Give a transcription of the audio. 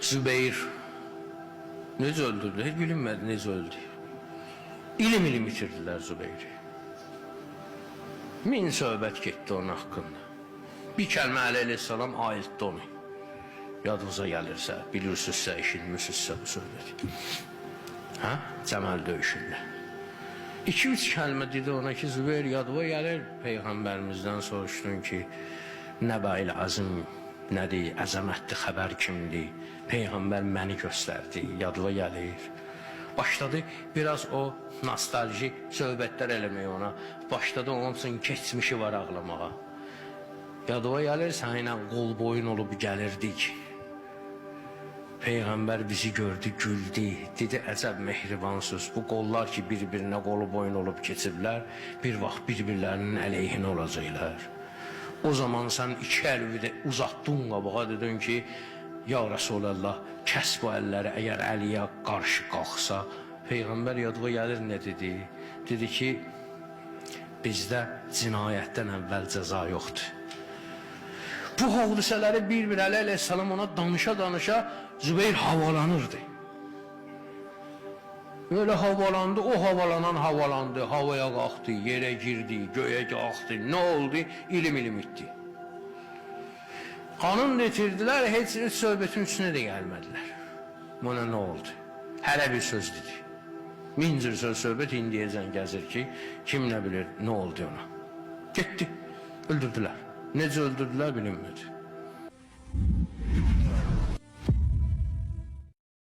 Zübeyir necə öldürdü? Heç bilinmədi necə öldü. İlim itirdilər Zübeyri. Min söhbət getdi onun haqqında. Bir kəlmə əleyhissalam ayətdə onu. Yadınıza gəlirsə, bilirsinizsə, eşitmişsinizsə bu söhbəti. Hə? Cəməl döyüşündə. 2-3 kəlmə dedi ona ki, Zübeyir yadıma gəlir. Peyğəmbərimizdən soruşdun ki, Nəbəil Azim nədir, əzəmətli xəbər kimdir? Peyğəmbər məni göstərdi, yadıma gəlir. Başladı biraz o nostalji söhbətlər eləməyə ona. Başladı onun üçün keçmişi var ağlamağa. Yadıma gəlir, səninlə qol boyun olub gəlirdik. Peyğəmbər bizi gördü, güldü, dedi əcəb mehribansız. Bu qollar ki bir-birinə qolu boyun olub keçiblər, bir vaxt bir-birlərinin əleyhinə olacaqlar. O zaman sən iki əlini də uzatdın qabağa, dedin ki, ya Rasulallah, kəs bu əlləri, əgər Əliyə qarşı qalxsa. Peyğəmbər yadıma gəlir nə dedi? Dedi ki, bizdə cinayətdən əvvəl cəza yoxdur. Bu hadisələri bir-bir Əli əleyhissalam ona danışa-danışa Zübeyir havalanırdı. Öyle havalandı, o havalandı, havaya qalxdı, yerə girdi, göyə qalxdı. Nə oldu? İlim itdi. Qanun getirdilər, heç söhbətin üstünə də gəlmədilər. Buna nə oldu? Hələ bir söz dedi. Min cür söhbət indiyəcən gəzir ki, kim nə bilir, nə oldu ona? Getdi, öldürdülər. Necə öldürdülər bilinmədi.